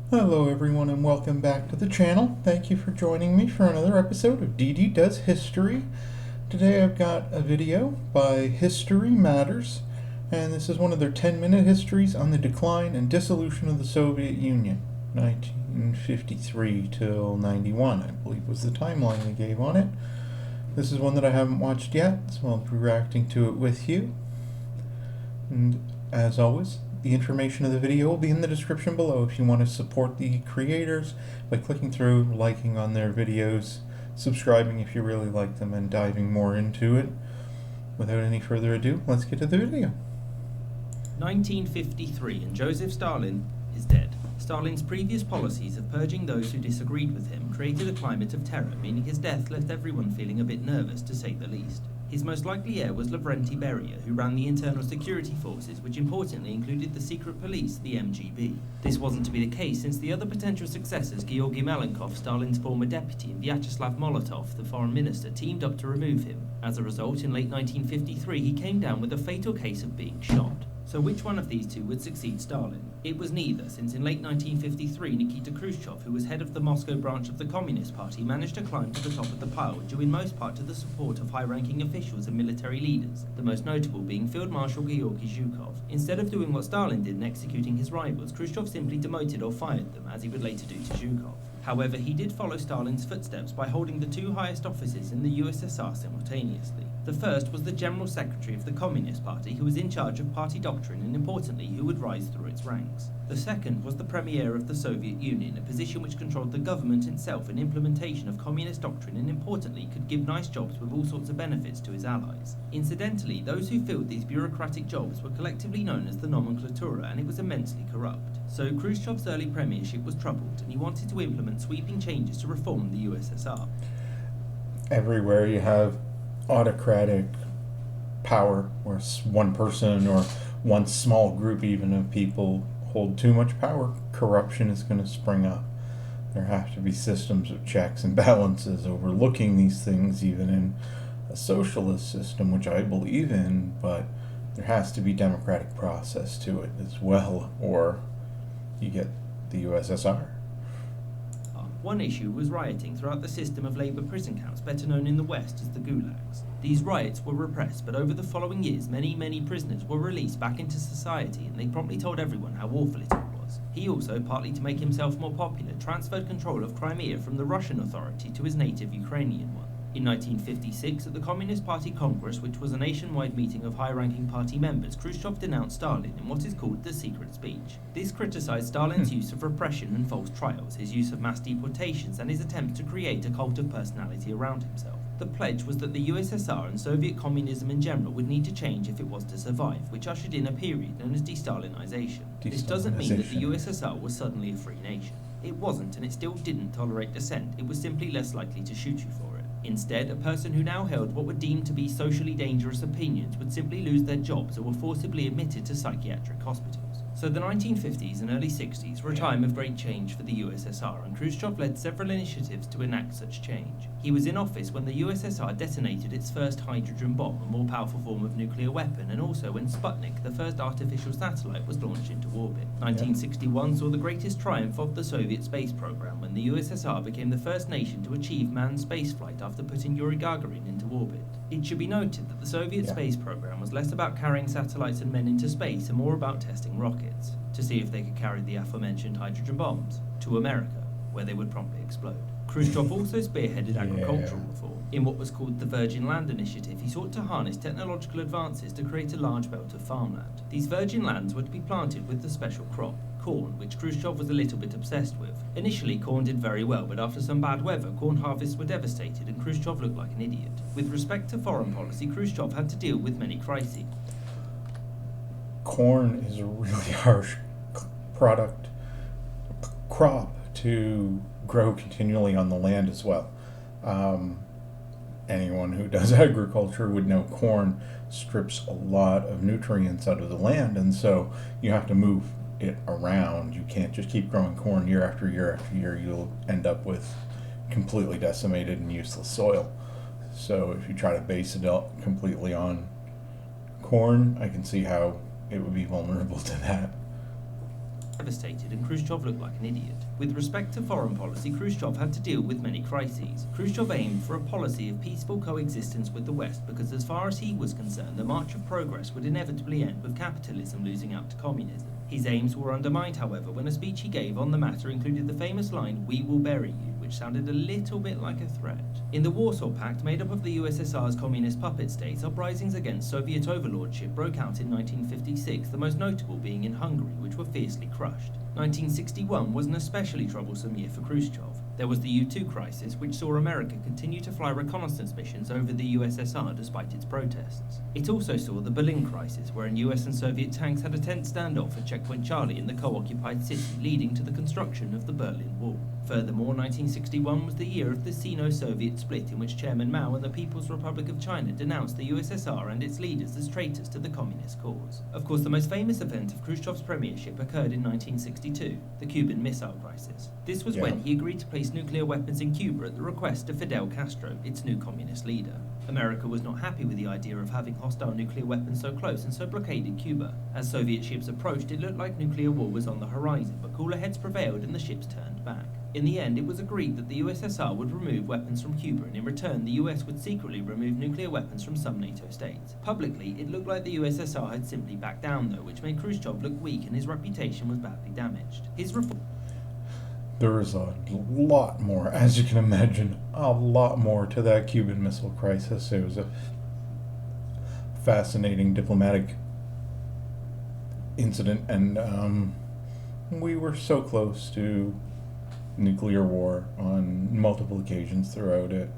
Hello everyone and welcome back to the channel. Thank you for joining me for another episode of DeeDee Does History. Today I've got a video by History Matters, and this is one of their 10-minute histories on the decline and dissolution of the Soviet Union, 1953 till 91, I believe was the timeline they gave on it. This is one that I haven't watched yet, so I'll be reacting to it with you. And as always, the information of the video will be in the description below if you want to support the creators by clicking through, liking on their videos, subscribing if you really like them, and diving more into it. Without any further ado, let's get to the video. 1953, and Joseph Stalin is dead. Stalin's previous policies of purging those who disagreed with him created a climate of terror, meaning his death left everyone feeling a bit nervous, to say the least. His most likely heir was Lavrenti Beria, who ran the internal security forces, which importantly included the secret police, the MGB. This wasn't to be the case, since the other potential successors, Georgy Malenkov, Stalin's former deputy, and Vyacheslav Molotov, the foreign minister, teamed up to remove him. As a result, in late 1953, he came down with a fatal case of being shot. So which one of these two would succeed Stalin? It was neither, since in late 1953 Nikita Khrushchev, who was head of the Moscow branch of the Communist Party, managed to climb to the top of the pile, due in most part to the support of high-ranking officials and military leaders, the most notable being Field Marshal Georgy Zhukov. Instead of doing what Stalin did and executing his rivals, Khrushchev simply demoted or fired them, as he would later do to Zhukov. However, he did follow Stalin's footsteps by holding the two highest offices in the USSR simultaneously. The first was the General Secretary of the Communist Party, who was in charge of party doctrine and, importantly, who would rise through its ranks. The second was the Premier of the Soviet Union, a position which controlled the government itself and implementation of communist doctrine and, importantly, could give nice jobs with all sorts of benefits to his allies. Incidentally, those who filled these bureaucratic jobs were collectively known as the nomenklatura, and it was immensely corrupt. So Khrushchev's early premiership was troubled, and he wanted to implement sweeping changes to reform the USSR. Everywhere you have autocratic power, where one person or one small group even of people hold too much power, corruption is going to spring up. There have to be systems of checks and balances overlooking these things, even in a socialist system, which I believe in, but there has to be democratic process to it as well, or you get the USSR. One issue was rioting throughout the system of labour prison camps, better known in the West as the gulags. These riots were repressed, but over the following years many prisoners were released back into society, and they promptly told everyone how awful it all was. He also, partly to make himself more popular, transferred control of Crimea from the Russian authority to his native Ukrainian one. In 1956, at the Communist Party Congress, which was a nationwide meeting of high-ranking party members, Khrushchev denounced Stalin in what is called the secret speech. This criticised Stalin's use of repression and false trials, his use of mass deportations, and his attempts to create a cult of personality around himself. The pledge was that the USSR and Soviet communism in general would need to change if it was to survive, which ushered in a period known as de-Stalinization. This doesn't mean that the USSR was suddenly a free nation. It wasn't, and it still didn't tolerate dissent. It was simply less likely to shoot you for it. Instead, a person who now held what were deemed to be socially dangerous opinions would simply lose their jobs or were forcibly admitted to psychiatric hospitals. So the 1950s and early 60s were a time of great change for the USSR, and Khrushchev led several initiatives to enact such change. He was in office when the USSR detonated its first hydrogen bomb, a more powerful form of nuclear weapon, and also when Sputnik, the first artificial satellite, was launched into orbit. 1961 saw the greatest triumph of the Soviet space program, when the USSR became the first nation to achieve manned spaceflight after putting Yuri Gagarin into orbit. It should be noted that the Soviet space program was less about carrying satellites and men into space and more about testing rockets, to see if they could carry the aforementioned hydrogen bombs to America, where they would promptly explode. Khrushchev also spearheaded agricultural reform. In what was called the Virgin Land Initiative, he sought to harness technological advances to create a large belt of farmland. These virgin lands were to be planted with the special crop, corn, which Khrushchev was a little bit obsessed with. Initially, corn did very well, but after some bad weather, corn harvests were devastated and Khrushchev looked like an idiot. With respect to foreign policy, Khrushchev had to deal with many crises. Corn is a really harsh crop to grow continually on the land as well. Anyone who does agriculture would know corn strips a lot of nutrients out of the land, and so you have to move it around. You can't just keep growing corn year after year after year. You'll end up with completely decimated and useless soil. So if you try to base it up completely on corn, I can see how it would be vulnerable to that. devastated, and Khrushchev looked like an idiot. With respect to foreign policy, Khrushchev had to deal with many crises. Khrushchev aimed for a policy of peaceful coexistence with the West because, as far as he was concerned, the march of progress would inevitably end with capitalism losing out to communism. His aims were undermined, however, when a speech he gave on the matter included the famous line, "We will bury you," which sounded a little bit like a threat. In the Warsaw Pact, made up of the USSR's communist puppet states, uprisings against Soviet overlordship broke out in 1956, the most notable being in Hungary, which were fiercely crushed. 1961 was an especially troublesome year for Khrushchev. There was the U-2 crisis, which saw America continue to fly reconnaissance missions over the USSR despite its protests. It also saw the Berlin crisis, wherein US and Soviet tanks had a tense standoff at Checkpoint Charlie in the co-occupied city, leading to the construction of the Berlin Wall. Furthermore, 1961 was the year of the Sino-Soviet split, in which Chairman Mao and the People's Republic of China denounced the USSR and its leaders as traitors to the communist cause. Of course, the most famous event of Khrushchev's premiership occurred in 1962, the Cuban Missile Crisis. This was when he agreed to place nuclear weapons in Cuba at the request of Fidel Castro, its new communist leader. America was not happy with the idea of having hostile nuclear weapons so close and so blockaded Cuba. As Soviet ships approached, it looked like nuclear war was on the horizon, but cooler heads prevailed and the ships turned back. In the end, it was agreed that the USSR would remove weapons from Cuba, and in return the US would secretly remove nuclear weapons from some NATO states. Publicly, it looked like the USSR had simply backed down though, which made Khrushchev look weak and his reputation was badly damaged. There is a lot more, as you can imagine, a lot more to that Cuban Missile Crisis. It was a fascinating diplomatic incident, and we were so close to nuclear war on multiple occasions throughout it.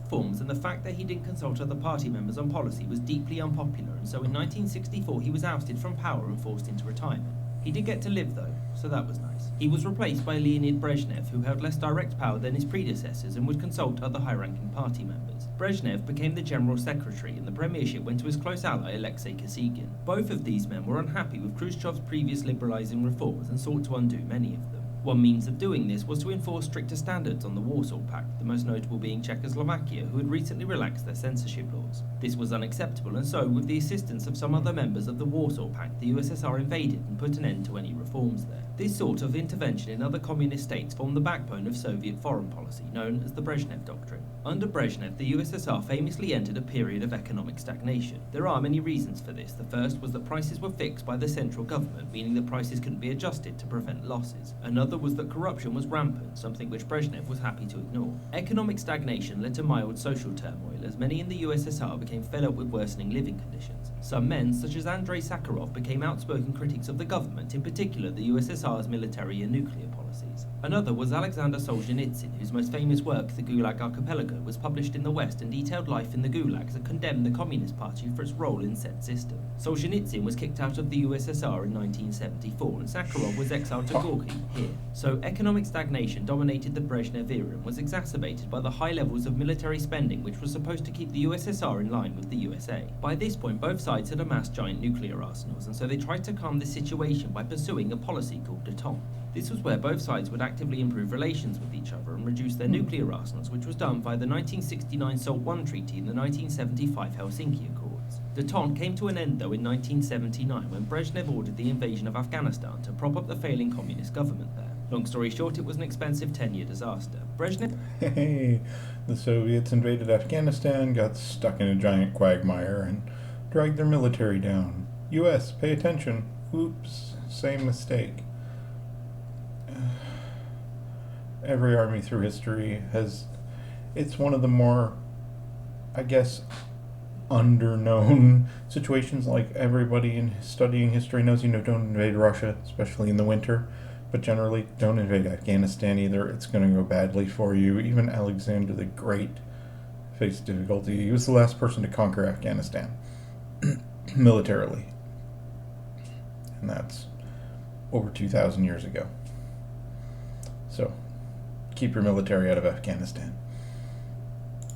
Forms, and the fact that he didn't consult other party members on policy was deeply unpopular, and so in 1964 he was ousted from power and forced into retirement. He did get to live though, so that was nice. He was replaced by Leonid Brezhnev, who held less direct power than his predecessors and would consult other high-ranking party members. Brezhnev became the general secretary, and the premiership went to his close ally Alexei Kosygin. Both of these men were unhappy with Khrushchev's previous liberalizing reforms and sought to undo many of them. One means of doing this was to enforce stricter standards on the Warsaw Pact, the most notable being Czechoslovakia, who had recently relaxed their censorship laws. This was unacceptable, and so, with the assistance of some other members of the Warsaw Pact, the USSR invaded and put an end to any reforms there. This sort of intervention in other communist states formed the backbone of Soviet foreign policy, known as the Brezhnev Doctrine. Under Brezhnev, the USSR famously entered a period of economic stagnation. There are many reasons for this. The first was that prices were fixed by the central government, meaning that prices couldn't be adjusted to prevent losses. Another was that corruption was rampant, something which Brezhnev was happy to ignore. Economic stagnation led to mild social turmoil, as many in the USSR became fed up with worsening living conditions. Some men, such as Andrei Sakharov, became outspoken critics of the government, in particular the USSR's military and nuclear policies. Another was Alexander Solzhenitsyn, whose most famous work, The Gulag Archipelago, was published in the West and detailed life in the gulags and condemned the Communist Party for its role in said system. Solzhenitsyn was kicked out of the USSR in 1974, and Sakharov was exiled to Gorky here. So economic stagnation dominated the Brezhnev era and was exacerbated by the high levels of military spending, which was supposed to keep the USSR in line with the USA. By this point, both sides had amassed giant nuclear arsenals, and so they tried to calm the situation by pursuing a policy called détente. This was where both sides would actively improve relations with each other and reduce their nuclear arsenals, which was done by the 1969 SALT I Treaty and the 1975 Helsinki Accords. Détente came to an end though in 1979 when Brezhnev ordered the invasion of Afghanistan to prop up the failing communist government there. Long story short, it was an expensive 10-year disaster. Brezhnev... Hey, the Soviets invaded Afghanistan, got stuck in a giant quagmire, and dragged their military down. US, pay attention. Oops, same mistake. Every army through history has... It's one of the more, I guess, under-known situations. Like, everybody in studying history knows, don't invade Russia, especially in the winter. But generally, don't invade Afghanistan either. It's going to go badly for you. Even Alexander the Great faced difficulty. He was the last person to conquer Afghanistan militarily. And that's over 2,000 years ago. So, keep your military out of Afghanistan.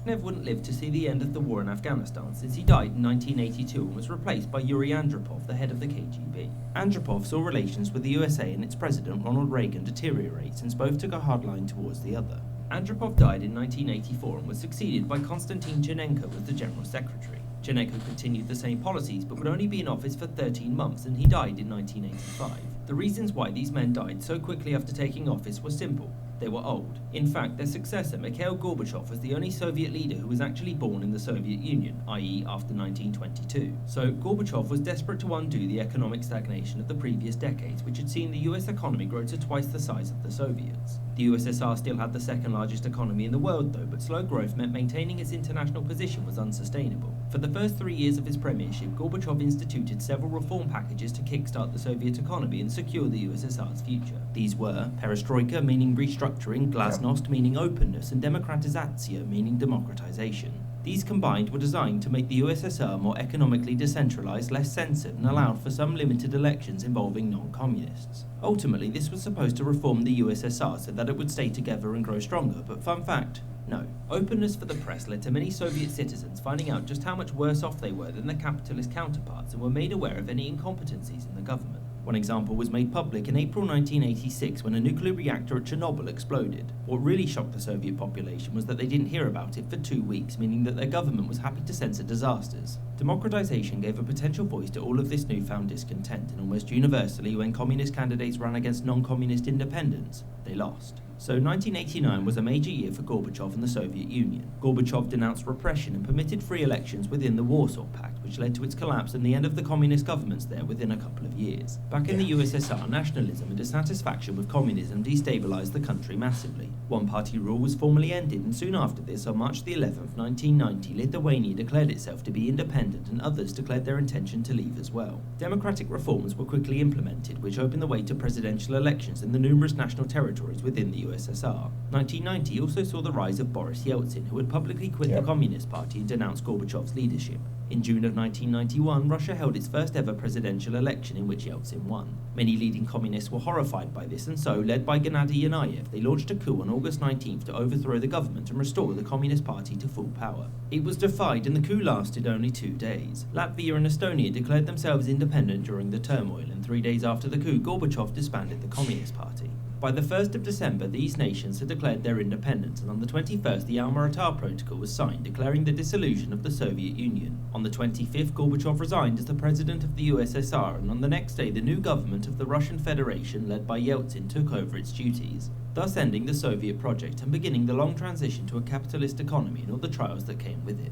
Brezhnev wouldn't live to see the end of the war in Afghanistan, since he died in 1982 and was replaced by Yuri Andropov, the head of the KGB. Andropov saw relations with the USA and its president Ronald Reagan deteriorate, since both took a hard line towards the other. Andropov died in 1984 and was succeeded by Konstantin Chernenko as the General Secretary. Chernenko continued the same policies but would only be in office for 13 months, and he died in 1985. The reasons why these men died so quickly after taking office were simple. They were old. In fact, their successor, Mikhail Gorbachev, was the only Soviet leader who was actually born in the Soviet Union, i.e. after 1922. So Gorbachev was desperate to undo the economic stagnation of the previous decades, which had seen the US economy grow to twice the size of the Soviets. The USSR still had the second largest economy in the world though, but slow growth meant maintaining its international position was unsustainable. For the first 3 years of his premiership, Gorbachev instituted several reform packages to kickstart the Soviet economy and secure the USSR's future. These were perestroika, meaning restructuring, glasnost, meaning openness, and demokratizatsiya, meaning democratization. These combined were designed to make the USSR more economically decentralized, less censored, and allowed for some limited elections involving non-communists. Ultimately, this was supposed to reform the USSR so that it would stay together and grow stronger, but fun fact, no. Openness for the press led to many Soviet citizens finding out just how much worse off they were than their capitalist counterparts and were made aware of any incompetencies in the government. One example was made public in April 1986 when a nuclear reactor at Chernobyl exploded. What really shocked the Soviet population was that they didn't hear about it for 2 weeks, meaning that their government was happy to censor disasters. Democratization gave a potential voice to all of this newfound discontent, and almost universally, when communist candidates ran against non-communist independents, they lost. So 1989 was a major year for Gorbachev and the Soviet Union. Gorbachev denounced repression and permitted free elections within the Warsaw Pact, which led to its collapse and the end of the communist governments there within a couple of years. Back in the USSR, nationalism and dissatisfaction with communism destabilized the country massively. One-party rule was formally ended, and soon after this, on March the 11th, 1990, Lithuania declared itself to be independent and others declared their intention to leave as well. Democratic reforms were quickly implemented, which opened the way to presidential elections in the numerous national territories within the USSR. 1990 also saw the rise of Boris Yeltsin, who had publicly quit the Communist Party and denounced Gorbachev's leadership. In June of 1991, Russia held its first ever presidential election in which Yeltsin won. Many leading communists were horrified by this, and so, led by Gennady Yanayev, they launched a coup on August 19th to overthrow the government and restore the Communist Party to full power. It was defied, and the coup lasted only 2 days. Latvia and Estonia declared themselves independent during the turmoil, and 3 days after the coup, Gorbachev disbanded the Communist Party. By the 1st of December, these nations had declared their independence, and on the 21st, the Alma-Ata Protocol was signed, declaring the dissolution of the Soviet Union. On the 25th, Gorbachev resigned as the president of the USSR, and on the next day, the new government of the Russian Federation, led by Yeltsin, took over its duties, thus ending the Soviet project and beginning the long transition to a capitalist economy and all the trials that came with it.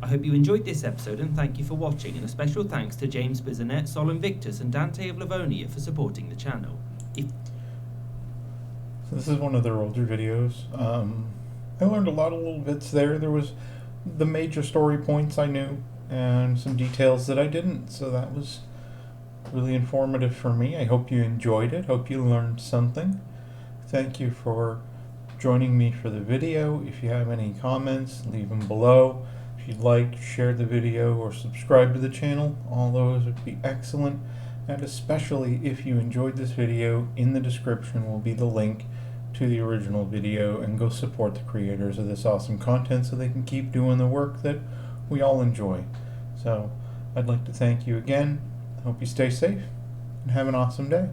I hope you enjoyed this episode, and thank you for watching, and a special thanks to James Bisonet, Sol Invictus, and Dante of Livonia for supporting the channel. So this is one of their older videos. I learned a lot of little bits there. There was the major story points I knew and some details that I didn't, so that was really informative for me. I hope you enjoyed it. Hope you learned something. Thank you for joining me for the video. If you have any comments, leave them below. If you'd like, share the video or subscribe to the channel. All those would be excellent. And especially if you enjoyed this video, in the description will be the link to the original video, and go support the creators of this awesome content so they can keep doing the work that we all enjoy. So I'd like to thank you again. I hope you stay safe and have an awesome day.